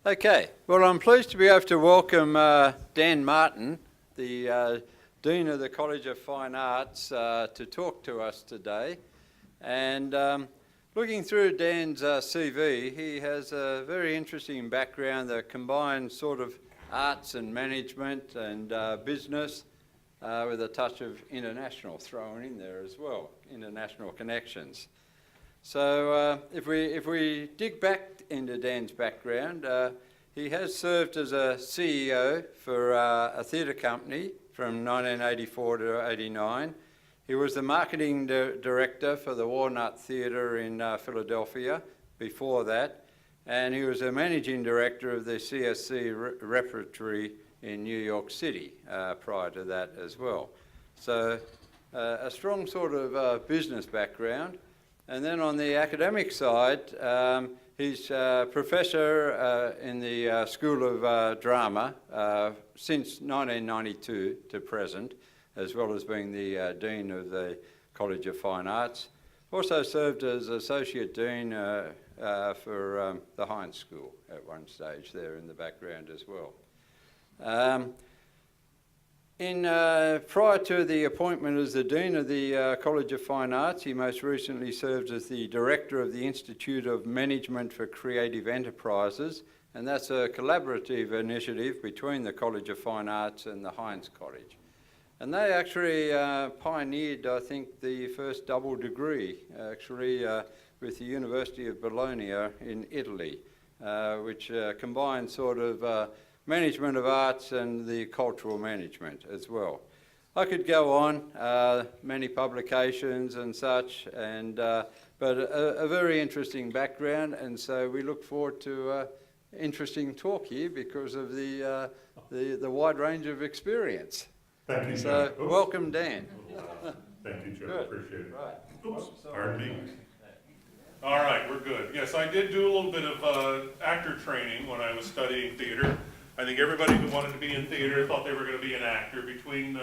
Okay, well, I'm pleased to be able to welcome Dan Martin, the Dean of the College of Fine Arts, to talk to us today. And looking through Dan's CV, he has a very interesting background that combines sort of arts and management and business with a touch of international thrown in there as well, international connections. So if we dig back into Dan's background, he has served as a CEO for a theatre company from 1984 to 89. He was the marketing director for the Walnut Theatre in Philadelphia before that, and he was a managing director of the CSC Repertory in New York City prior to that as well. So a strong sort of business background. And then on the academic side, he's a professor in the School of Drama since 1992 to present, as well as being the Dean of the College of Fine Arts. Also served as Associate Dean for the Heinz School at one stage there in the background as well. Prior to the appointment as the Dean of the College of Fine Arts, he most recently served as the Director of the Institute of Management for Creative Enterprises, and that's a collaborative initiative between the College of Fine Arts and the Heinz College. And they actually pioneered, I think, the first double degree, actually, with the University of Bologna in Italy, which combined sort of management of arts and the cultural management as well. I could go on, many publications and such, and but a very interesting background, and so we look forward to interesting talk here because of the wide range of experience. Thank you, John. So, welcome, Dan. Thank you, John. Good. Appreciate it. Right. Oops, pardon me. All right, we're good. Yes, I did do a little bit of actor training when I was studying theater. I think everybody who wanted to be in theater thought they were going to be an actor. Between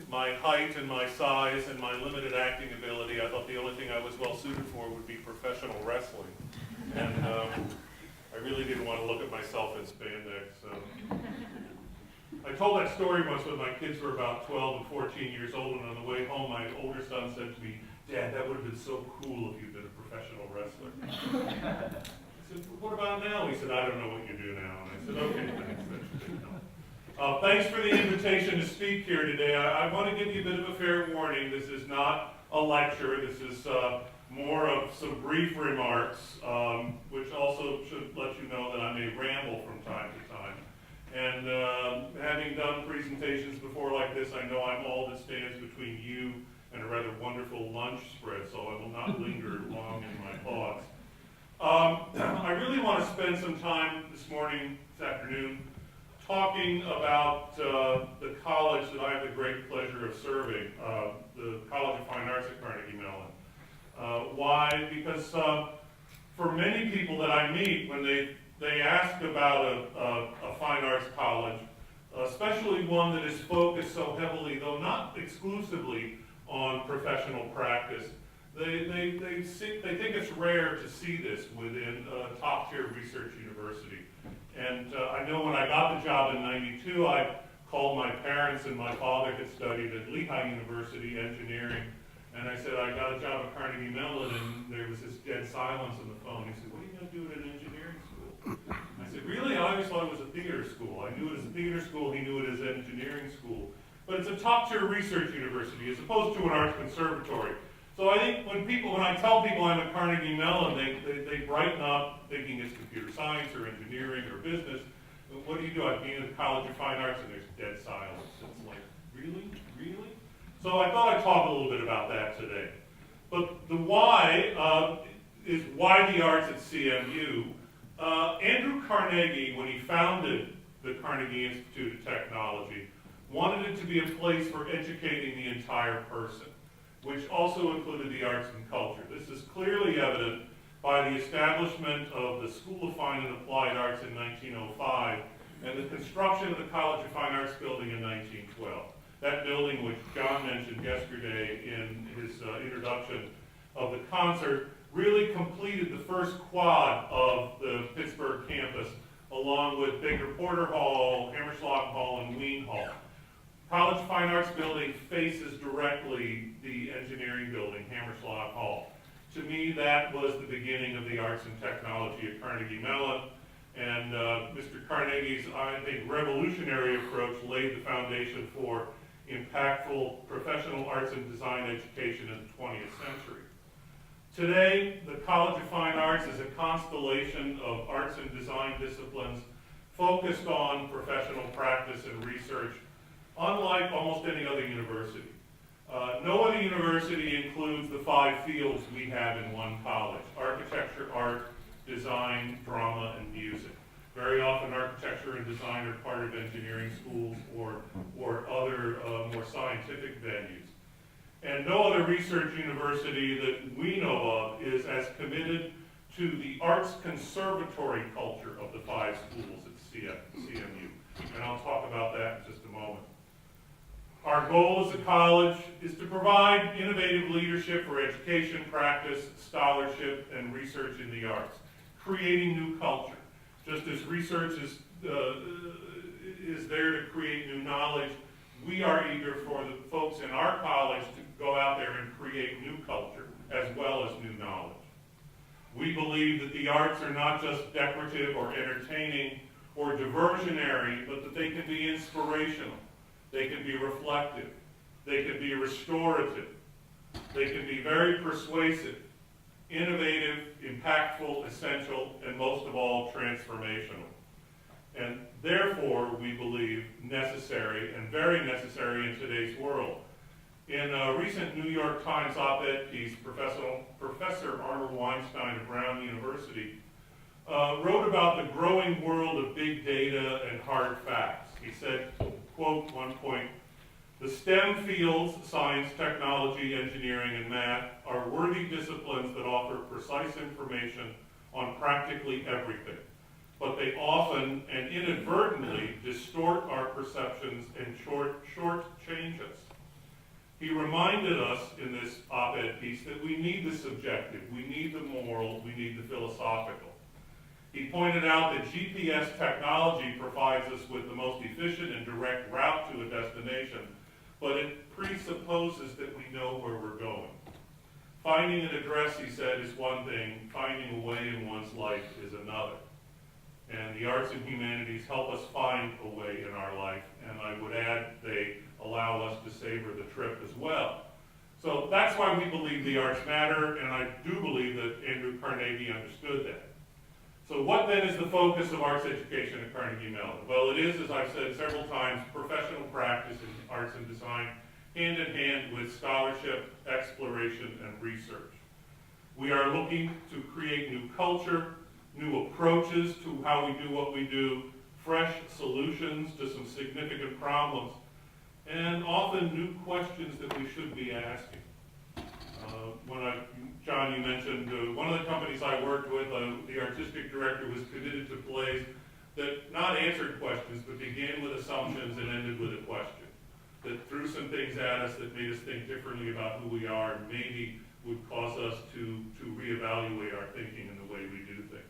my height and my size and my limited acting ability, I thought the only thing I was well suited for would be professional wrestling. And I really didn't want to look at myself in spandex. So. I told that story once when my kids were about 12 and 14 years old, and on the way home my older son said to me, "Dad, that would have been so cool if you'd been a professional wrestler." I said, "What about now?" He said, "I don't know what you do now." And I said, "Okay, thanks. That's good to know." Thanks for the invitation to speak here today. I want to give you a bit of a fair warning. This is not a lecture. This is more of some brief remarks, which also should let you know that I may ramble from time to time. And having done presentations before like this, I know I'm all that stands between you and a rather wonderful lunch spread, so I will not linger long in my thoughts. I really want to spend some time this afternoon, talking about the college that I have the great pleasure of serving, the College of Fine Arts at Carnegie Mellon. Why? Because for many people that I meet, when they ask about a fine arts college, especially one that is focused so heavily, though not exclusively, on professional practice, they think it's rare to see this within a top-tier research university. And I know when I got the job in '92, I called my parents, and my father had studied at Lehigh University engineering, and I said, "I got a job at Carnegie Mellon," and there was this dead silence on the phone. He said, "What are you going to do at an engineering school?" I said, "Really? I always thought it was a theater school." I knew it as a theater school, he knew it as an engineering school. But it's a top-tier research university as opposed to an arts conservatory. So I think when I tell people I'm at Carnegie Mellon, they brighten up thinking it's computer science or engineering or business. But what do you do? I've been at the College of Fine Arts and there's dead silence. It's like, really? Really? So I thought I'd talk a little bit about that today. But the why is why the arts at CMU. Andrew Carnegie, when he founded the Carnegie Institute of Technology, wanted it to be a place for educating the entire person, which also included the arts and culture. This is clearly evident by the establishment of the School of Fine and Applied Arts in 1905 and the construction of the College of Fine Arts building in 1912. That building, which John mentioned yesterday in his introduction of the concert, really completed the first quad of the Pittsburgh campus along with Baker Porter Hall, Hammerschlag Hall, and Wien Hall. College of Fine Arts building faces directly the engineering building, Hammerschlag Hall. To me, that was the beginning of the arts and technology at Carnegie Mellon, and Mr. Carnegie's, I think, revolutionary approach laid the foundation for impactful professional arts and design education in the 20th century. Today, the College of Fine Arts is a constellation of arts and design disciplines focused on professional practice and research, unlike almost any other university. No other university includes the 5 fields we have in one college: architecture, art, design, drama, and music. Very often architecture and design are part of engineering schools or other more scientific venues. And no other research university that we know of is as committed to the arts conservatory culture of the 5 schools at CMU. And I'll talk about that in just a moment. Our goal as a college is to provide innovative leadership for education, practice, scholarship, and research in the arts, creating new culture. Just as research is there to create new knowledge, we are eager for the folks in our college to go out there and create new culture as well as new knowledge. We believe that the arts are not just decorative or entertaining or diversionary, but that they can be inspirational. They can be reflective. They can be restorative. They can be very persuasive, innovative, impactful, essential, and most of all, transformational. And therefore, we believe necessary, and very necessary in today's world. In a recent New York Times op-ed piece, Professor Arnold Weinstein of Brown University wrote about the growing world of big data and hard facts. He said, quote, one point, "The STEM fields, science, technology, engineering, and math, are worthy disciplines that offer precise information on practically everything. But they often and inadvertently distort our perceptions and short-change us." He reminded us in this op-ed piece that we need the subjective, we need the moral, we need the philosophical. He pointed out that GPS technology provides us with the most efficient and direct route to a destination, but it presupposes that we know where we're going. Finding an address, he said, is one thing. Finding a way in one's life is another. And the arts and humanities help us find a way in our life, and I would add they allow us to savor the trip as well. So that's why we believe the arts matter, and I do believe that Andrew Carnegie understood that. So what then is the focus of arts education at Carnegie Mellon? Well, it is, as I've said several times, professional practice in arts and design, hand in hand with scholarship, exploration, and research. We are looking to create new culture, new approaches to how we do what we do, fresh solutions to some significant problems, and often new questions that we should be asking. John, you mentioned one of the companies I worked with, the artistic director was committed to plays that not answered questions, but began with assumptions and ended with a question, that threw some things at us that made us think differently about who we are and maybe would cause us to reevaluate our thinking and the way we do things.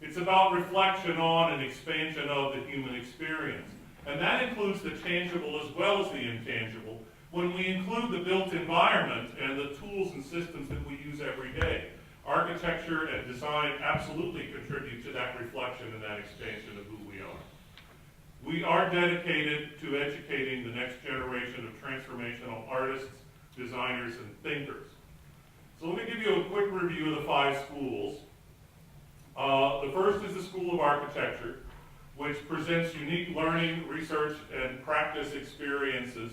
It's about reflection on and expansion of the human experience. And that includes the tangible as well as the intangible, when we include the built environment and the tools and systems that we use every day. Architecture and design absolutely contribute to that reflection and that expansion of who we are. We are dedicated to educating the next generation of transformational artists, designers, and thinkers. So let me give you a quick review of the 5 schools. The first is the School of Architecture, which presents unique learning, research, and practice experiences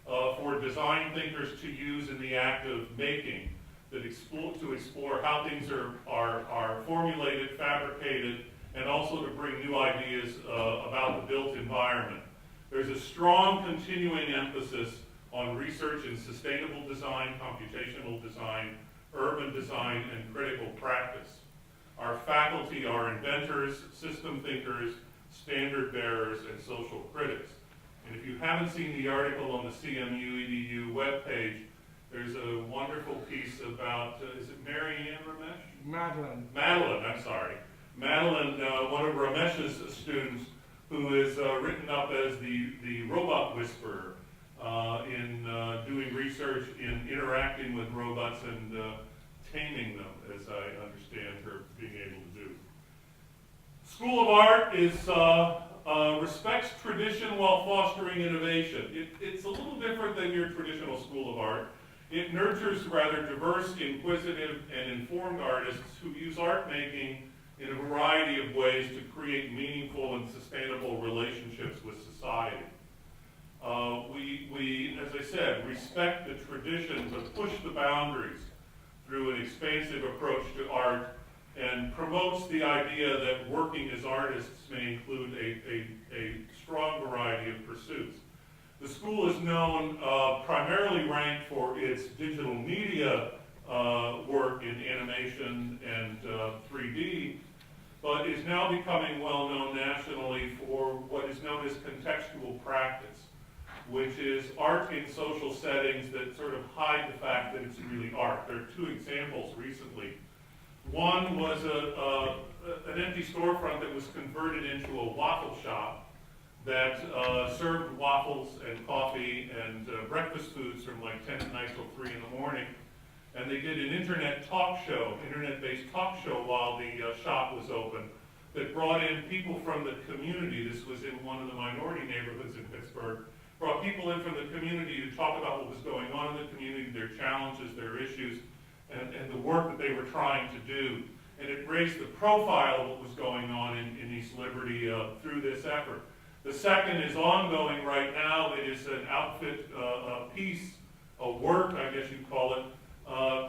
for design thinkers to use in the act of making, to explore how things are formulated, fabricated, and also to bring new ideas about the built environment. There's a strong continuing emphasis on research in sustainable design, computational design, urban design, and critical practice. Our faculty are inventors, system thinkers, standard bearers, and social critics. And if you haven't seen the article on the CMU EDU webpage, there's a wonderful piece about, is it Mary Ann Ramesh? Madeline. Madeline, I'm sorry. Madeline, one of Ramesh's students, who is written up as the robot whisperer in doing research in interacting with robots and taming them, as I understand her being able to do. School of Art is respects tradition while fostering innovation. It's a little different than your traditional School of Art. It nurtures rather diverse, inquisitive, and informed artists who use art making in a variety of ways to create meaningful and sustainable relationships with society. We, as I said, respect the tradition but push the boundaries through an expansive approach to art, and promotes the idea that working as artists may include a strong variety of pursuits. The school is known, primarily ranked for its digital media work in animation and 3D, but is now becoming well known nationally for what is known as contextual practice, which is art in social settings that sort of hide the fact that it's really art. There are two examples recently. One was an empty storefront that was converted into a waffle shop that served waffles and coffee and breakfast foods from like 10 at night till 3 in the morning. And they did an internet talk show, internet-based talk show while the shop was open that brought in people from the community. This was in one of the minority neighborhoods in Pittsburgh. Brought people in from the community to talk about what was going on in the community, their challenges, their issues, and the work that they were trying to do. And it raised the profile of what was going on in East Liberty through this effort. The second is ongoing right now. It is an outfit, a piece, a work, I guess you'd call it,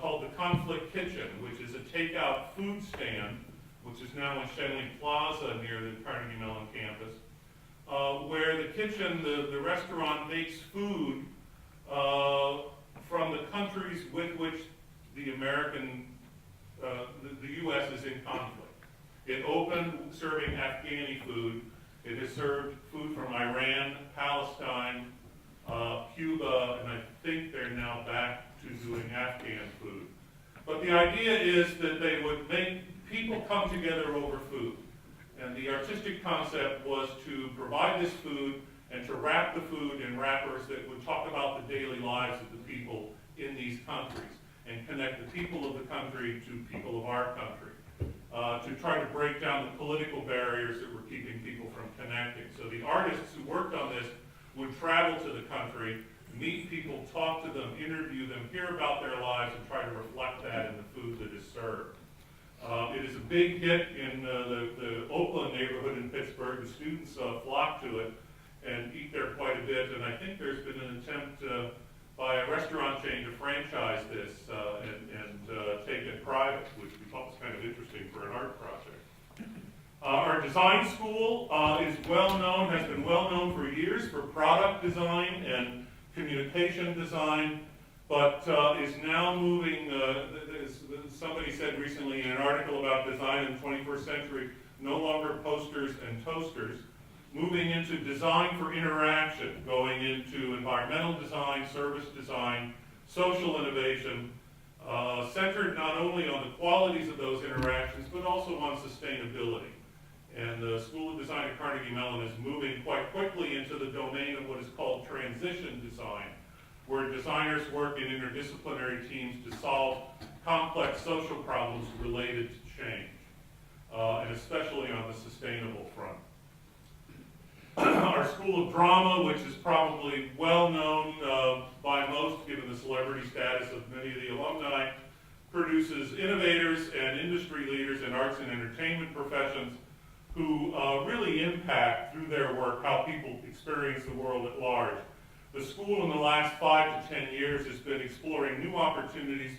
called the Conflict Kitchen, which is a takeout food stand, which is now in Shenley Plaza near the Carnegie Mellon campus, where the kitchen, the restaurant makes food from the countries with which the American, the U.S. is in conflict. It opened serving Afghani food. It has served food from Iran, Palestine, Cuba, and I think they're now back to doing Afghan food. But the idea is that they would make people come together over food. And the artistic concept was to provide this food and to wrap the food in wrappers that would talk about the daily lives of the people in these countries and connect the people of the country to people of our country. To try to break down the political barriers that were keeping people from connecting. So the artists who worked on this would travel to the country, meet people, talk to them, interview them, hear about their lives, and try to reflect that in the food that is served. It is a big hit in the Oakland neighborhood in Pittsburgh. The students flock to it and eat there quite a bit, and I think there's been an attempt by a restaurant chain to franchise this and take it private, which we thought was kind of interesting for an art project. Our design school is well known, has been well known for years for product design and communication design, but is now moving, as somebody said recently in an article about design in the 21st century, no longer posters and toasters, moving into design for interaction, going into environmental design, service design, social innovation, centered not only on the qualities of those interactions, but also on sustainability. And the School of Design at Carnegie Mellon is moving quite quickly into the domain of what is called transition design, where designers work in interdisciplinary teams to solve complex social problems related to change, and especially on the sustainable front. Our School of Drama, which is probably well known by most given the celebrity status of many of the alumni, produces innovators and industry leaders in arts and entertainment professions who really impact through their work how people experience the world at large. The school in the last 5 to 10 years has been exploring new opportunities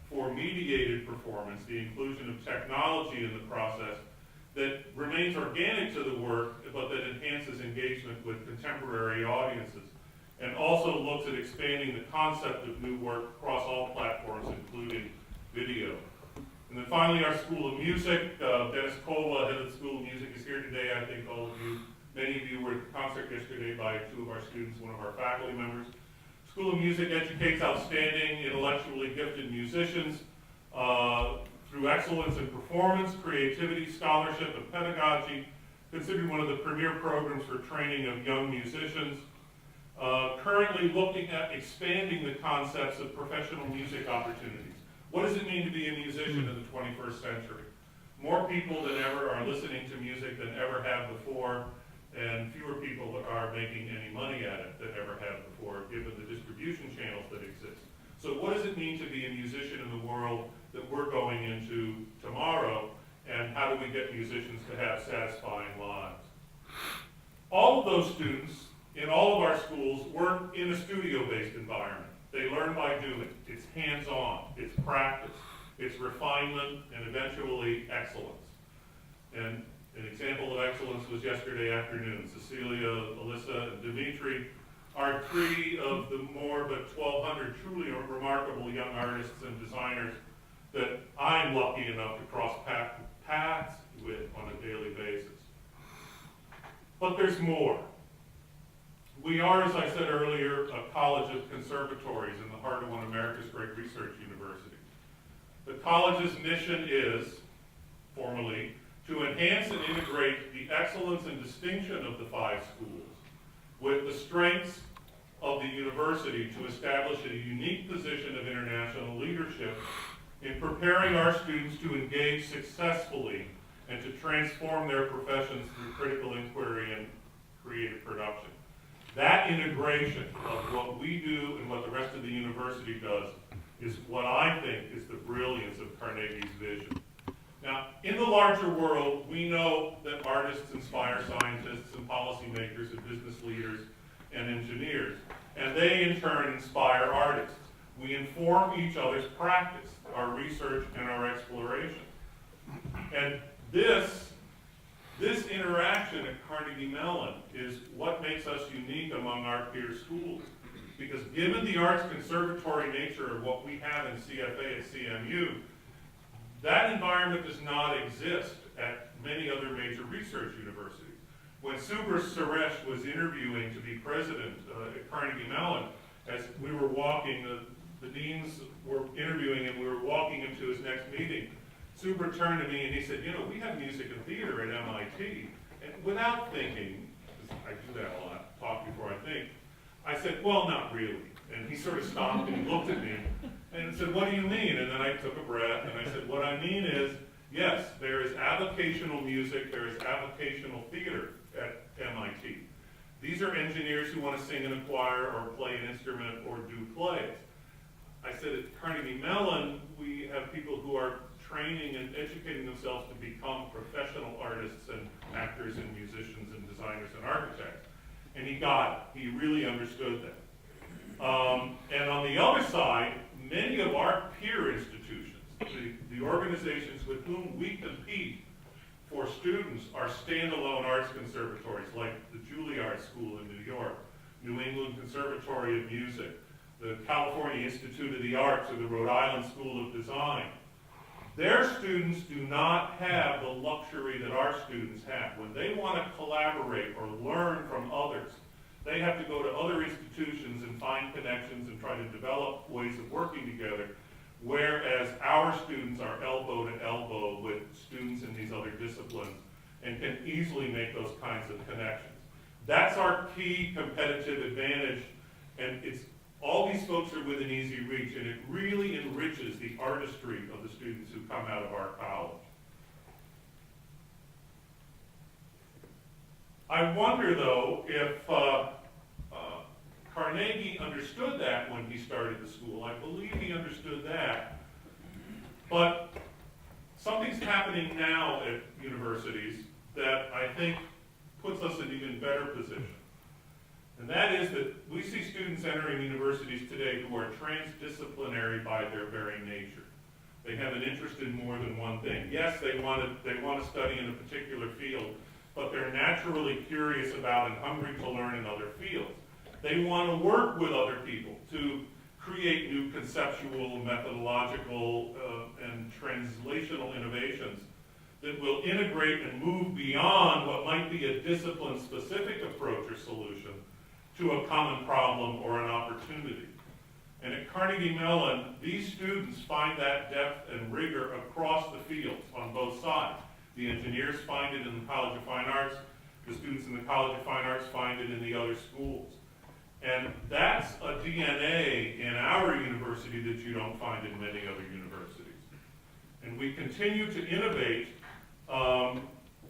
for mediated performance, the inclusion of technology in the process that remains organic to the work, but that enhances engagement with contemporary audiences, and also looks at expanding the concept of new work across all platforms, including video. And then finally, our School of Music. Dennis Kova, head of the School of Music, is here today. I think all of you, many of you were at the concert yesterday by 2 of our students, one of our faculty members. School of Music educates outstanding, intellectually gifted musicians through excellence in performance, creativity, scholarship, and pedagogy, considered one of the premier programs for training of young musicians. Currently looking at expanding the concepts of professional music opportunities. What does it mean to be a musician in the 21st century? More people than ever are listening to music than ever have before, and fewer people are making any money at it than ever have before, given the distribution channels that exist. So what does it mean to be a musician in the world that we're going into tomorrow, and how do we get musicians to have satisfying lives? All of those students in all of our schools work in a studio-based environment. They learn by doing. It's hands-on, it's practice, it's refinement, and eventually excellence. And an example of excellence was yesterday afternoon. Cecilia, Alyssa, and Dimitri are three of the more than 1,200 truly remarkable young artists and designers that I'm lucky enough to cross paths with on a daily basis. But there's more. We are, as I said earlier, a college of conservatories in the heart of one of America's great research universities. The college's mission is, formally, to enhance and integrate the excellence and distinction of the 5 schools with the strengths of the university to establish a unique position of international leadership in preparing our students to engage successfully and to transform their professions through critical inquiry and creative production. That integration of what we do and what the rest of the university does is what I think is the brilliance of Carnegie's vision. Now, in the larger world, we know that artists inspire scientists and policymakers and business leaders and engineers, and they in turn inspire artists. We inform each other's practice, our research and our exploration. And this interaction at Carnegie Mellon is what makes us unique among our peer schools. Because given the arts conservatory nature of what we have in CFA at CMU, that environment does not exist at many other major research universities. When Subra Suresh was interviewing to be president at Carnegie Mellon, as we were walking, the deans were interviewing him, we were walking him to his next meeting, Subra turned to me and he said, you know, we have music and theater at MIT. And without thinking, because I do that a lot, talk before I think, I said, well, not really. And he sort of stopped and he looked at me and said, what do you mean? And then I took a breath and I said, what I mean is, yes, there is avocational music, there is avocational theater at MIT. These are engineers who want to sing in a choir or play an instrument or do plays. I said at Carnegie Mellon, we have people who are training and educating themselves to become professional artists and actors and musicians and designers and architects. And he got it. He really understood that. And on the other side, many of our peer institutions, the organizations with whom we compete for students are standalone arts conservatories like the Juilliard School in New York, New England Conservatory of Music, the California Institute of the Arts, or the Rhode Island School of Design. Their students do not have the luxury that our students have. When they want to collaborate or learn from others, they have to go to other institutions and find connections and try to develop ways of working together, whereas our students are elbow to elbow with students in these other disciplines and can easily make those kinds of connections. That's our key competitive advantage, and all these folks are within easy reach, and it really enriches the artistry of the students who come out of our college. I wonder, though, if Carnegie understood that when he started the school. I believe he understood that. But something's happening now at universities that I think puts us in an even better position. And that is that we see students entering universities today who are transdisciplinary by their very nature. They have an interest in more than one thing. Yes, they want to study in a particular field, but they're naturally curious about and hungry to learn in other fields. They want to work with other people to create new conceptual, methodological, and translational innovations that will integrate and move beyond what might be a discipline-specific approach or solution to a common problem or an opportunity. And at Carnegie Mellon, these students find that depth and rigor across the fields on both sides. The engineers find it in the College of Fine Arts. The students in the College of Fine Arts find it in the other schools. And that's a DNA in our university that you don't find in many other universities. And we continue to innovate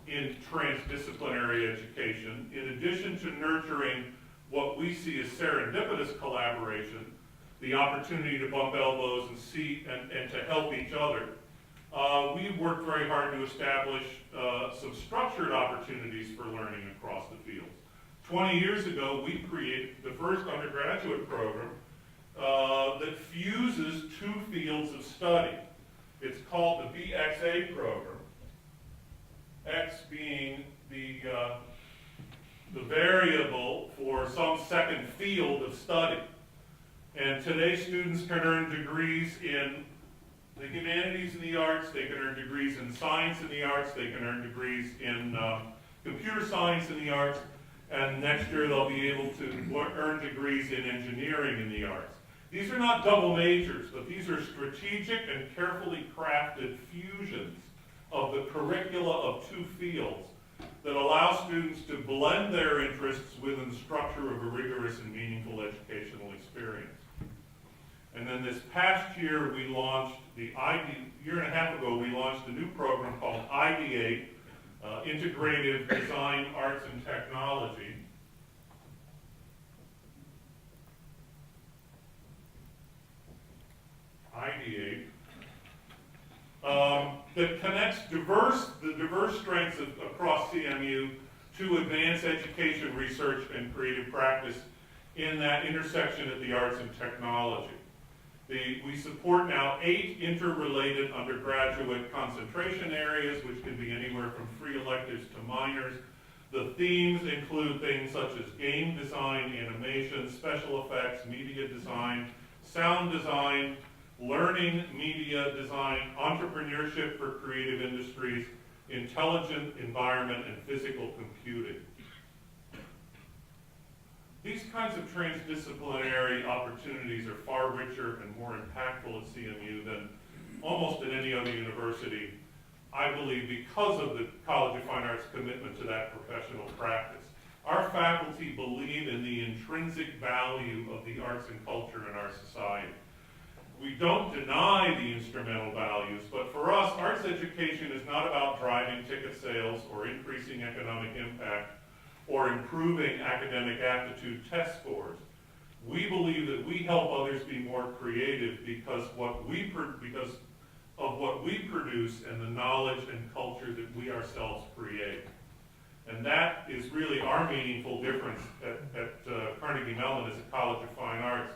in transdisciplinary education, in addition to nurturing what we see as serendipitous collaboration, the opportunity to bump elbows and see and to help each other. We've worked very hard to establish some structured opportunities for learning across the fields. 20 years ago, we created the first undergraduate program that fuses two fields of study. It's called the BXA program, X being the variable for some second field of study. And today students can earn degrees in the humanities and the arts, they can earn degrees in science and the arts, they can earn degrees in computer science and the arts, and next year they'll be able to earn degrees in engineering and the arts. These are not double majors, but these are strategic and carefully crafted fusions of the curricula of two fields that allow students to blend their interests within the structure of a rigorous and meaningful educational experience. And then this past year, we launched year and a half ago, we launched a new program called Ideate, Integrative Design, Arts, and Technology. Ideate. That connects the diverse strengths across CMU to advance education, research, and creative practice in that intersection of the arts and technology. We support now 8 interrelated undergraduate concentration areas, which can be anywhere from free electives to minors. The themes include things such as game design, animation, special effects, media design, sound design, learning media design, entrepreneurship for creative industries, intelligent environment, and physical computing. These kinds of transdisciplinary opportunities are far richer and more impactful at CMU than almost at any other university, I believe, because of the College of Fine Arts' commitment to that professional practice. Our faculty believe in the intrinsic value of the arts and culture in our society. We don't deny the instrumental values, but for us, arts education is not about driving ticket sales or increasing economic impact or improving academic aptitude test scores. We believe that we help others be more creative because of what we produce and the knowledge and culture that we ourselves create. And that is really our meaningful difference at Carnegie Mellon as a College of Fine Arts.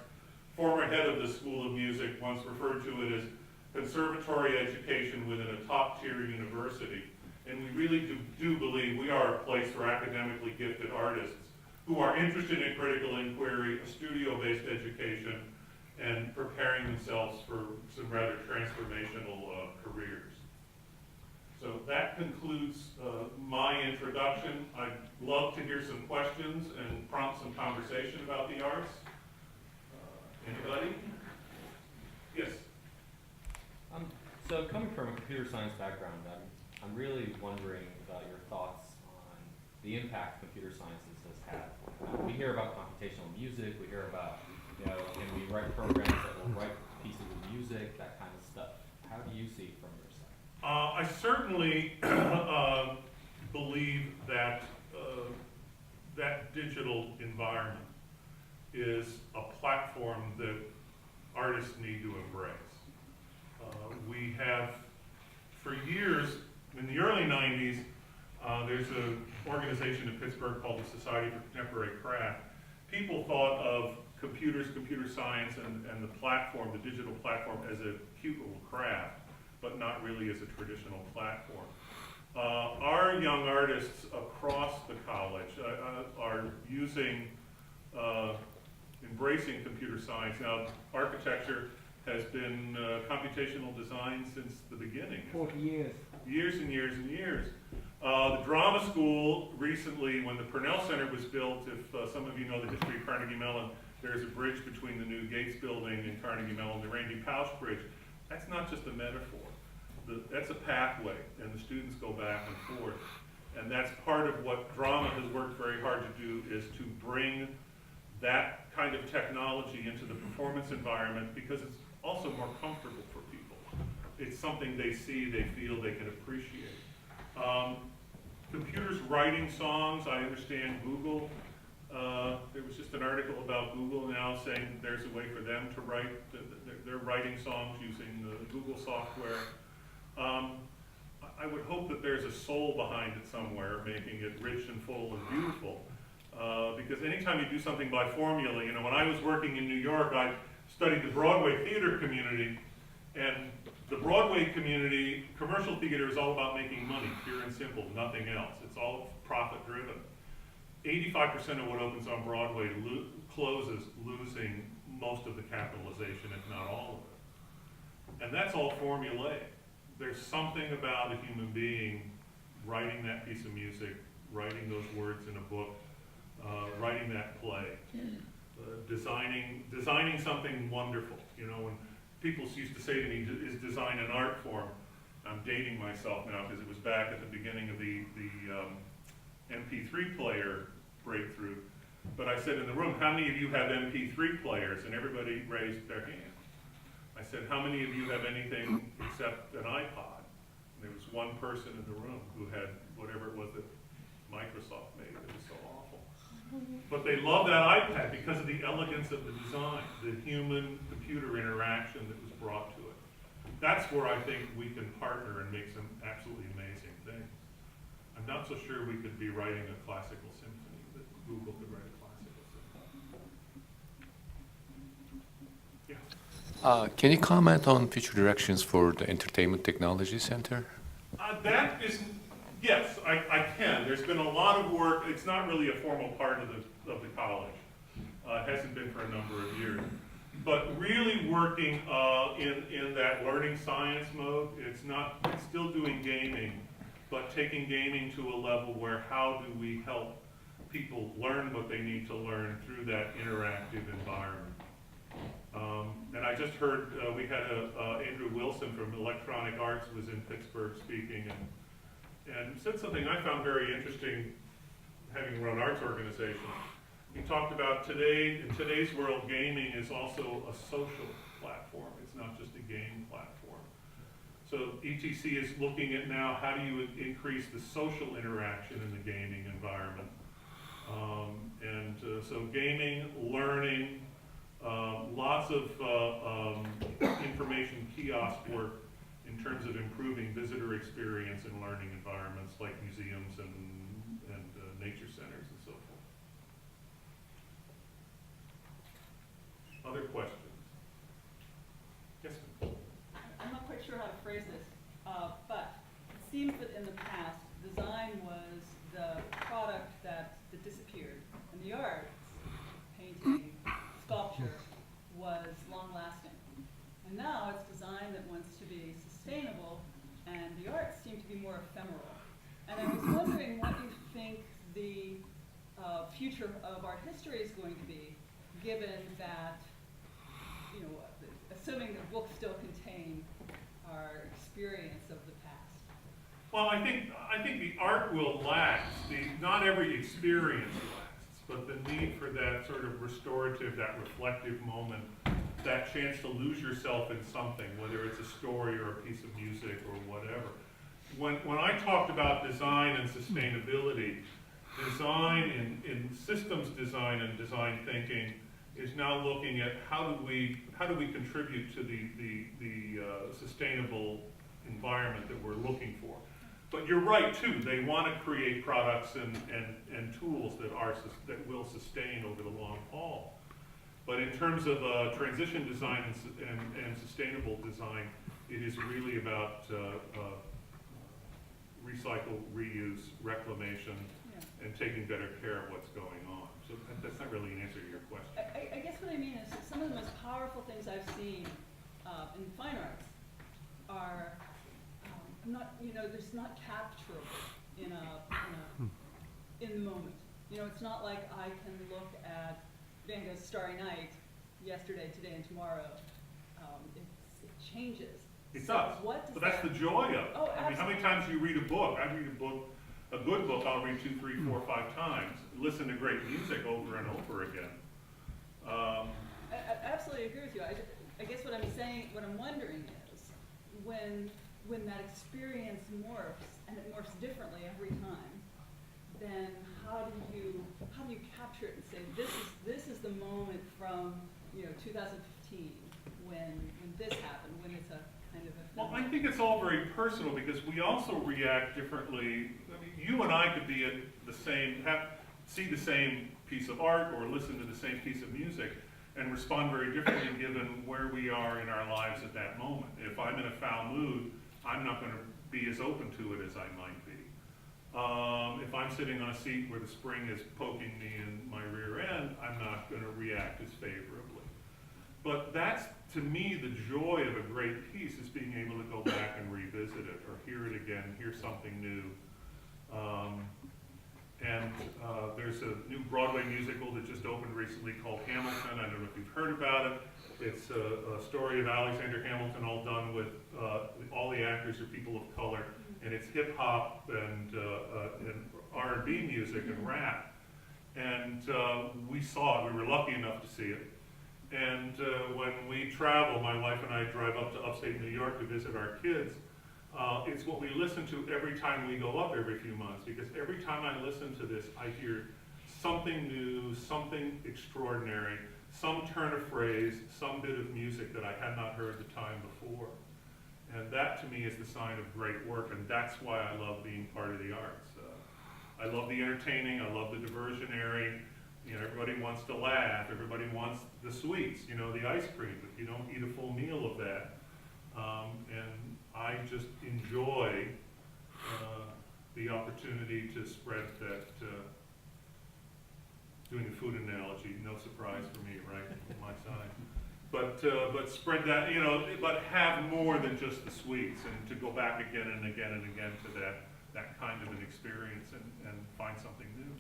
Former head of the School of Music once referred to it as conservatory education within a top-tier university. And we really do believe we are a place for academically gifted artists who are interested in critical inquiry, a studio-based education, and preparing themselves for some rather transformational careers. So that concludes my introduction. I'd love to hear some questions and prompt some conversation about the arts. Anybody? Yes? So coming from a computer science background, I'm really wondering about your thoughts on the impact computer sciences has had. We hear about computational music, we hear about, can we write programs that will write pieces of music, that kind of stuff. How do you see it from your side? I certainly believe that that digital environment is a platform that artists need to embrace. We have, for years, in the early 90s, there's an organization in Pittsburgh called the Society for Contemporary Craft. People thought of computers, computer science, and the platform, the digital platform, as a cute little craft, but not really as a traditional platform. Our young artists across the college are embracing computer science. Now, architecture has been computational design since the beginning. 40 years. Years and years and years. The drama school recently, when the Purnell Center was built, if some of you know the history of Carnegie Mellon, there's a bridge between the new Gates building and Carnegie Mellon, the Randy Pausch Bridge. That's not just a metaphor. That's a pathway, and the students go back and forth. And that's part of what drama has worked very hard to do, is to bring that kind of technology into the performance environment, because it's also more comfortable for people. It's something they see, they feel, they can appreciate. Computers writing songs, I understand Google. There was just an article about Google now saying there's a way for them to write, they're writing songs using the Google software. I would hope that there's a soul behind it somewhere, making it rich and full and beautiful. Because anytime you do something by formula, you know, when I was working in New York, I studied the Broadway theater community, and the Broadway community, commercial theater is all about making money, pure and simple, nothing else. It's all profit driven. 85% of what opens on Broadway closes losing most of the capitalization, if not all of it. And that's all formulaic. There's something about a human being writing that piece of music, writing those words in a book, writing that play, designing something wonderful. You know, when people used to say to me, is design an art form? I'm dating myself now because it was back at the beginning of the MP3 player breakthrough. But I said in the room, how many of you have MP3 players? And everybody raised their hand. I said, how many of you have anything except an iPod? And there was one person in the room who had whatever it was that Microsoft made that was so awful. But they love that iPad because of the elegance of the design, the human-computer interaction that was brought to it. That's where I think we can partner and make some absolutely amazing things. I'm not so sure we could be writing a classical symphony, that Google could write a classical symphony. Yeah. Can you comment on future directions for the Entertainment Technology Center? That is, yes, I can. There's been a lot of work. It's not really a formal part of the college. It hasn't been for a number of years. But really working in that learning science mode. It's still doing gaming, but taking gaming to a level where how do we help people learn what they need to learn through that interactive environment. And I just heard, we had Andrew Wilson from Electronic Arts was in Pittsburgh speaking and said something I found very interesting, having run arts organizations. He talked about in today's world, gaming is also a social platform. It's not just a game platform. So ETC is looking at now, how do you increase the social interaction in the gaming environment? So gaming, learning, lots of information kiosk work in terms of improving visitor experience in learning environments like museums and nature centers and so forth. Other questions? Yes, ma'am. I'm not quite sure how to phrase this, but it seems that in the past, design was the product that disappeared, and the arts, painting, sculpture, was long-lasting. And now it's design that wants to be sustainable, and the arts seem to be more ephemeral. And I was wondering what you think the future of art history is going to be, given that, you know, assuming that books still contain our experience of the past. Well, I think the art will last. Not every experience lasts, but the need for that sort of restorative, that reflective moment, that chance to lose yourself in something, whether it's a story or a piece of music or whatever. When I talked about design and sustainability, design in systems design and design thinking is now looking at how do we contribute to the sustainable environment that we're looking for. But you're right too. They want to create products and tools that will sustain over the long haul. But in terms of transition design and sustainable design, it is really about recycle, reuse, reclamation, and taking better care of what's going on. So that's not really an answer to your question. I guess what I mean is that some of the most powerful things I've seen in fine arts are not, you know, there's not capturable in the moment. You know, it's not like I can look at Van Gogh's Starry Night, yesterday, today, and tomorrow, it changes. It So does. what does But that's that- the joy of it. Oh, I mean, how many times do you read a book? I read a good book, I'll read 2, 3, 4, 5 times. Listen to great music over and over again. I absolutely agree with you. I guess what I'm saying, what I'm wondering is, when that experience morphs, and it morphs differently every time, then how do you capture it and say, this is the moment from, 2015, when this happened, when it's a kind of a... Well, I think it's all very personal because we also react differently. I mean, you and I could be at the same, see the same piece of art or listen to the same piece of music and respond very differently given where we are in our lives at that moment. If I'm in a foul mood, I'm not going to be as open to it as I might be. If I'm sitting on a seat where the spring is poking me in my rear end, I'm not going to react as favorably. But that's, to me, the joy of a great piece is being able to go back and revisit it or hear it again, hear something new. There's a new Broadway musical that just opened recently called Hamilton. I don't know if you've heard about it. It's a story of Alexander Hamilton, all done with all the actors are people of color, and it's hip hop and R&B music and rap. And we saw it. We were lucky enough to see it. And when we travel, my wife and I drive up to upstate New York to visit our kids. It's what we listen to every time we go up every few months, because every time I listen to this, I hear something new, something extraordinary, some turn of phrase, some bit of music that I had not heard the time before. And that to me is the sign of great work, and that's why I love being part of the arts. I love the entertaining, I love the diversionary. Everybody wants to laugh, everybody wants the sweets, the ice cream, but you don't eat a full meal of that. And I just enjoy the opportunity to spread that, doing a food analogy, no surprise for me, right, on my side. But spread that, but have more than just the sweets, and to go back again and again and again to that kind of an experience and find something new.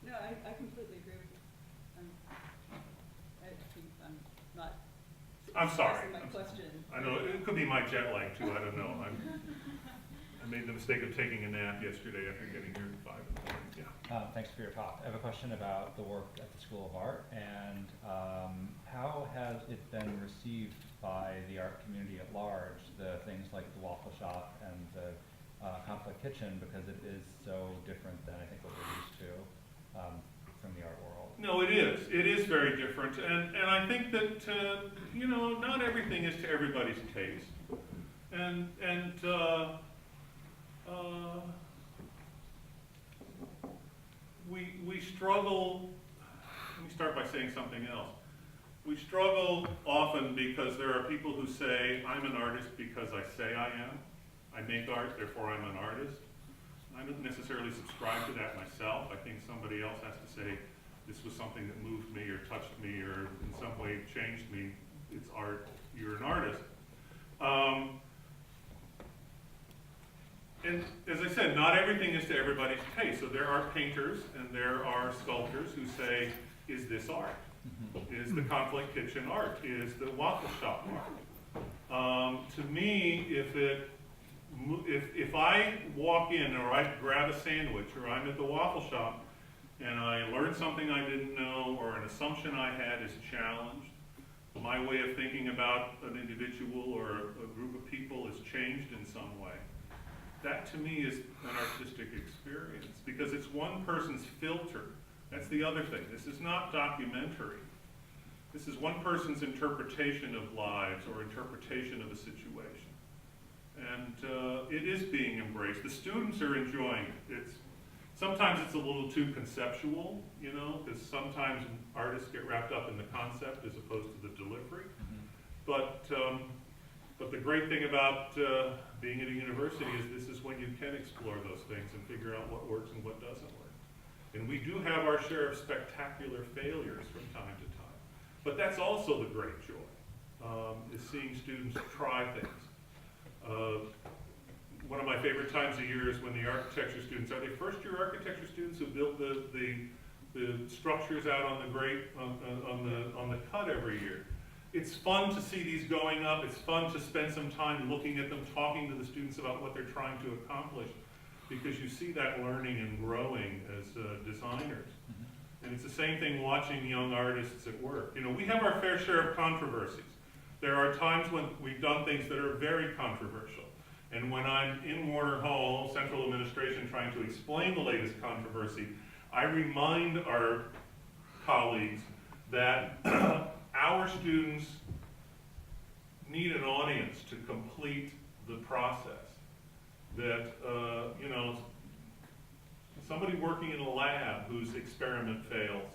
No, I completely agree with you. I think I'm not I'm sorry. expressing my question. I know, it could be my jet lag too, I don't know. I made the mistake of taking a nap yesterday after getting here at 5 in the morning, yeah. Thanks for your talk. I have a question about the work at the School of Art, and how has it been received by the art community at large, the things like the waffle shop and the conflict kitchen, because it is so different than I think what we're used to from the art world. No, it is. It is very different, and I think that not everything is to everybody's taste, and we struggle. Let me start by saying something else. We struggle often because there are people who say, I'm an artist because I say I am. I make art, therefore I'm an artist. I don't necessarily subscribe to that myself. I think somebody else has to say, this was something that moved me or touched me or in some way changed me. It's art, you're an artist. And as I said, not everything is to everybody's taste. So there are painters and there are sculptors who say, is this art? Is the conflict kitchen art? Is the waffle shop art? To me, if I walk in or I grab a sandwich or I'm at the waffle shop and I learn something I didn't know or an assumption I had is challenged, my way of thinking about an individual or a group of people is changed in some way, that to me is an artistic experience because it's one person's filter. That's the other thing. This is not documentary. This is one person's interpretation of lives or interpretation of a situation. And it is being embraced. The students are enjoying it. Sometimes it's a little too conceptual, because sometimes artists get wrapped up in the concept as opposed to the delivery. But the great thing about being at a university is this is when you can explore those things and figure out what works and what doesn't work. And we do have our share of spectacular failures from time to time. But that's also the great joy, is seeing students try things. One of my favorite times of year is when the architecture students, are they first-year architecture students who built the the structures out on the on the cut every year. It's fun to see these going up. It's fun to spend some time looking at them, talking to the students about what they're trying to accomplish, because you see that learning and growing as designers. And it's the same thing watching young artists at work. You know, we have our fair share of controversies. There are times when we've done things that are very controversial. And when I'm in Warner Hall, central administration, trying to explain the latest controversy, I remind our colleagues that our students need an audience to complete the process. That, you know, somebody working in a lab whose experiment fails,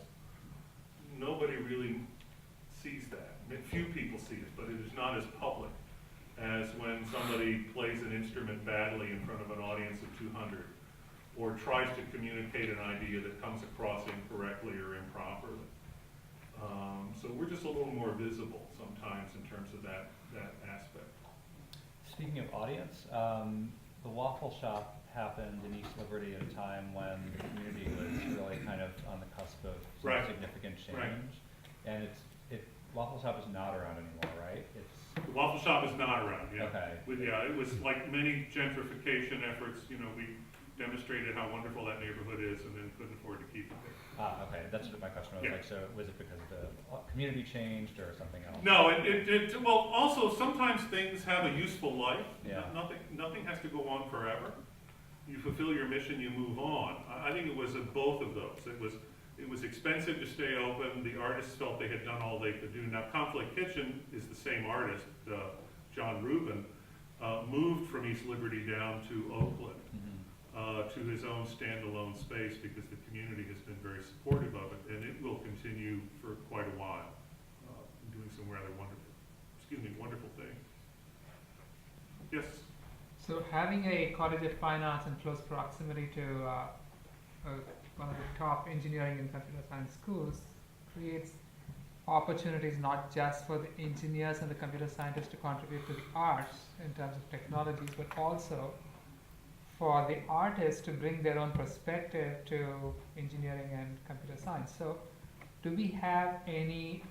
nobody really sees that. Few people see it, but it is not as public as when somebody plays an instrument badly in front of an audience of 200, or tries to communicate an idea that comes across incorrectly or improperly. So we're just a little more visible sometimes in terms of that aspect. Speaking of audience, the Waffle Shop happened in East Liberty at a time when the community was really kind of on the cusp of some Right. significant change. Right. And Waffle Shop is not around anymore, right? The Waffle Shop is not around, yeah. Okay. Yeah, it was like many gentrification efforts, you know, we demonstrated how wonderful that neighborhood is and then couldn't afford to keep it there. Okay, that's what my question was. Yeah. Like, so was it because the community changed or something else? No, well, also sometimes things have a useful life. Yeah. Nothing has to go on forever. You fulfill your mission, you move on. I think it was both of those. It was expensive to stay open. The artists felt they had done all they could do. Now, Conflict Kitchen is the same artist, John Rubin, moved from East Liberty down to Oakland. To his own standalone space because the community has been very supportive of it, and it will continue for quite a while, doing some rather wonderful things. Yes? So having a College of Fine Arts in close proximity to one of the top engineering and computer science schools creates opportunities not just for the engineers and the computer scientists to contribute to the arts in terms of technologies, but also for the artists to bring their own perspective to engineering and computer science. So do we have any,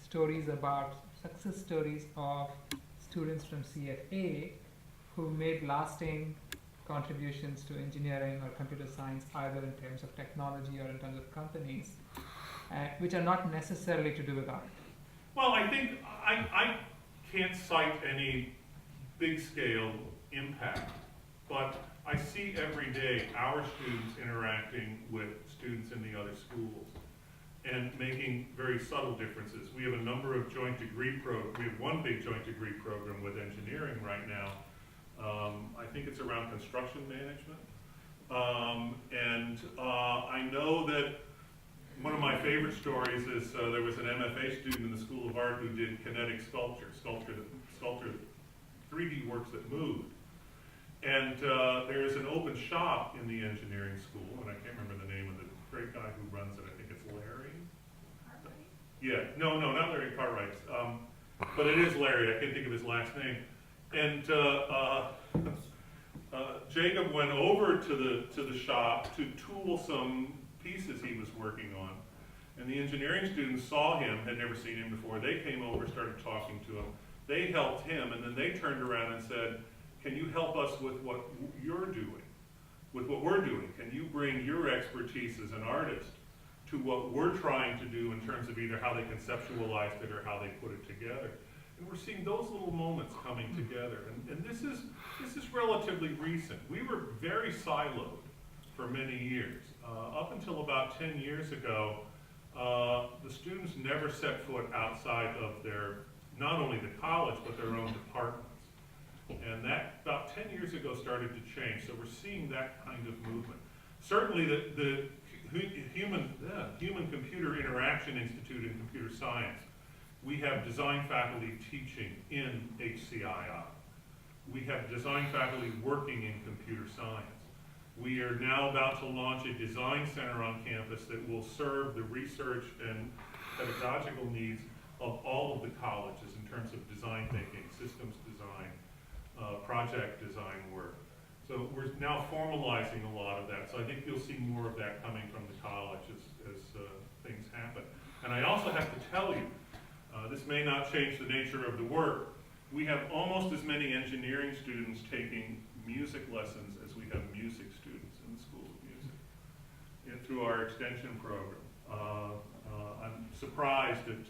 stories about success stories of students from CFA who made lasting contributions to engineering or computer science, either in terms of technology or in terms of companies, which are not necessarily to do with art? Well, I think I can't cite any big scale impact, but I see every day our students interacting with students in the other schools and making very subtle differences. We have a number of joint degree we have one big joint degree program with engineering right now. I think it's around construction management. I know that one of my favorite stories is there was an MFA student in the School of Art who did kinetic sculpture 3D works that moved. And there is an open shop in the engineering school, and I can't remember the name of the great guy who runs it. I think it's Larry. Cartwright? Yeah, no, not Larry Cartwright. But it is Larry. I can't think of his last name. And Jacob went over to the shop to tool some pieces he was working on. And the engineering students saw him, had never seen him before. They came over, started talking to him. They helped him, and then they turned around and said, can you help us with what you're doing, with what we're doing? Can you bring your expertise as an artist to what we're trying to do in terms of either how they conceptualized it or how they put it together? And we're seeing those little moments coming together. And this is relatively recent. We were very siloed for many years. Up until about 10 years ago, the students never set foot outside of not only the college, but their own departments. And that, about 10 years ago, started to change. So we're seeing that kind of movement. Certainly the Human-Computer Interaction Institute in Computer Science, we have design faculty teaching in HCII. We have design faculty working in computer science. We are now about to launch a design center on campus that will serve the research and pedagogical needs of all of the colleges in terms of design thinking, systems design, project design work. So we're now formalizing a lot of that. So I think you'll see more of that coming from the college as things happen. And I also have to tell you, this may not change the nature of the work. We have almost as many engineering students taking music lessons as we have music students in the School of Music through our extension program. I'm surprised that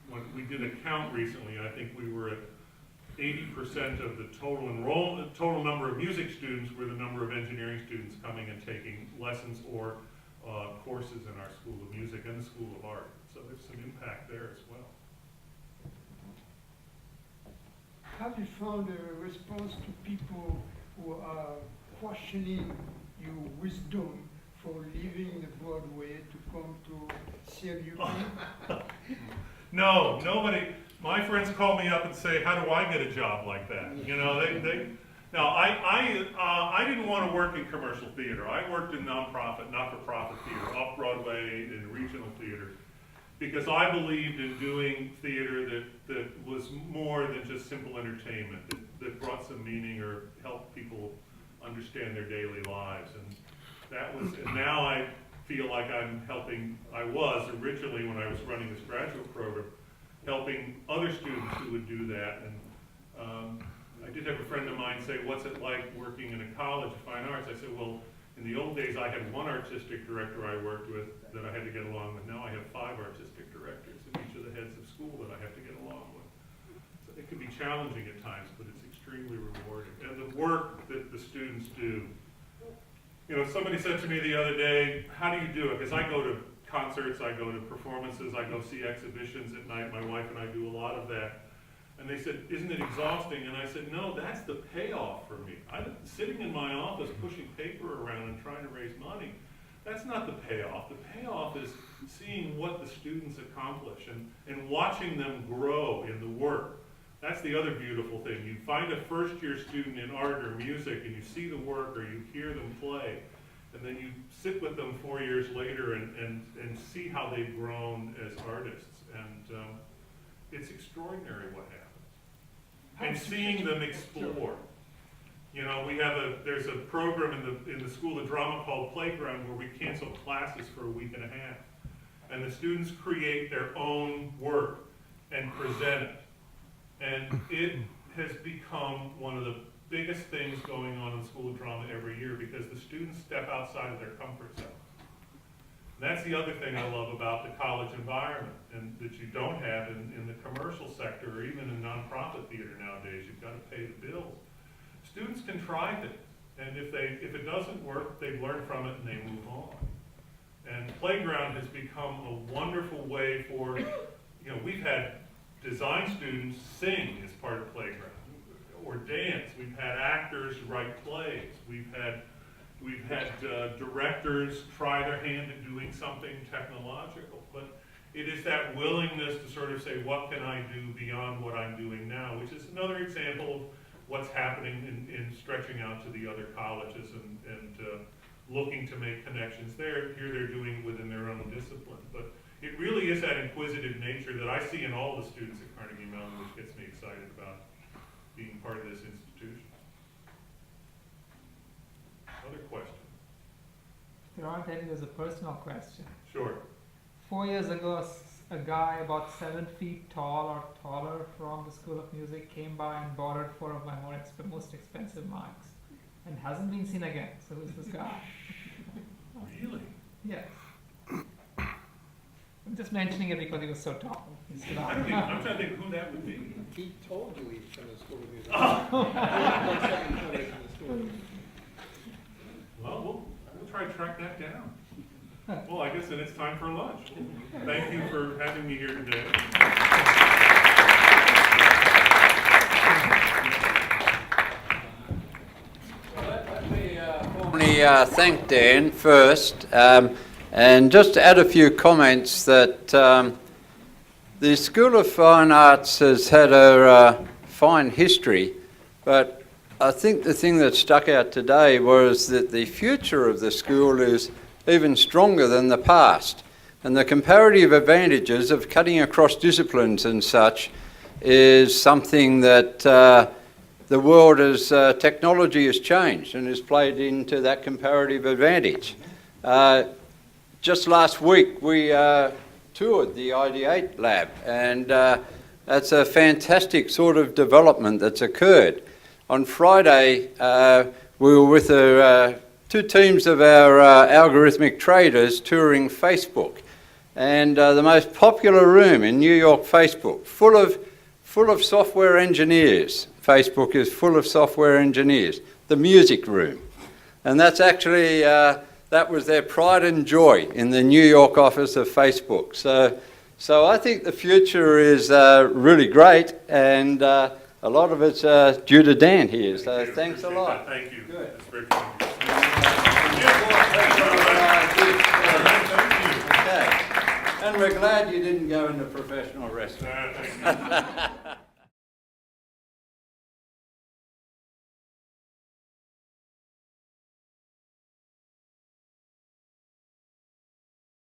when we did a count recently, I think we were at 80% of the total enrollment, total number of music students were the number of engineering students coming and taking lessons or courses in our School of Music and the School of Art. So there's some impact there as well. Have you found a response to people who are questioning your wisdom for leaving the Broadway to come to CMU? No, nobody. My friends call me up and say, "How do I get a job like that?" You know, Now, I didn't want to work in commercial theater. I worked in nonprofit, not-for-profit theater, off-Broadway and regional theater, because I believed in doing theater that was more than just simple entertainment, that brought some meaning or helped people understand their daily lives. And now I feel like I was originally when I was running this graduate program, helping other students who would do that. And I did have a friend of mine say, "What's it like working in a college of fine arts?" I said, "Well, in the old days I had one artistic director I worked with that I had to get along with. Now I have 5 artistic directors and each of the heads of school that I have to get along with." So it can be challenging at times, but it's extremely rewarding. And the work that the students do. You know, somebody said to me the other day, "How do you do it?" Because I go to concerts, I go to performances, I go see exhibitions at night. My wife and I do a lot of that. And they said, "Isn't it exhausting?" And I said, "No, that's the payoff for me. I'm sitting in my office pushing paper around and trying to raise money. That's not the payoff. The payoff is seeing what the students accomplish and watching them grow in the work. That's the other beautiful thing. You find a first-year student in art or music and you see the work or you hear them play, and then you sit with them 4 years later and see how they've grown as artists. And it's extraordinary what happens. And seeing them explore. You know, there's a program in the School of Drama called Playground where we cancel classes for a week and a half. And the students create their own work and present it. And it has become one of the biggest things going on in the School of Drama every year because the students step outside of their comfort zone. And that's the other thing I love about the college environment, and that you don't have in the commercial sector or even in nonprofit theater nowadays. You've got to pay the bills. Students can try things, and if it doesn't work, they learn from it and they move on. And Playground has become a wonderful way for, you know, we've had design students sing as part of Playground, or dance. We've had actors write plays. We've had directors try their hand at doing something technological. But it is that willingness to sort of say, what can I do beyond what I'm doing now, which is another example of what's happening in stretching out to the other colleges and looking to make connections there. Here they're doing it within their own discipline. But it really is that inquisitive nature that I see in all the students at Carnegie Mellon, which gets me excited about being part of this institution. Other questions? There aren't any. There's a personal question. Sure. 4 years ago, a guy about 7 feet tall or taller from the School of Music came by and borrowed 4 of my most expensive mics, and hasn't been seen again. So who's this guy? Really? Yes. I'm just mentioning it because he was so tall. He's still I'm trying to think who that would be. He told you he's from the School of Music. Well, we'll try to track that down. Well, I guess then it's time for lunch. Thank you for having me here today. Let me formally thank Dan first, and just to add a few comments that the School of Fine Arts has had a fine history, but I think the thing that stuck out today was that the future of the school is even stronger than the past. And the comparative advantages of cutting across disciplines and such is something that the world as technology has changed and has played into that comparative advantage. Just last week we toured the ID8 lab, and that's a fantastic sort of development that's occurred. On Friday we were with two teams of our algorithmic traders touring Facebook, and the most popular room in New York Facebook, full of software engineers. Facebook is full of software engineers. The music room. And that's actually, that was their pride and joy in the New York office of Facebook. So I think the future is really great, and a lot of it's due to Dan here. So thanks a lot. Thank you. Good. That's very kind of you. Okay. And we're glad you didn't go into professional wrestling. Thank you.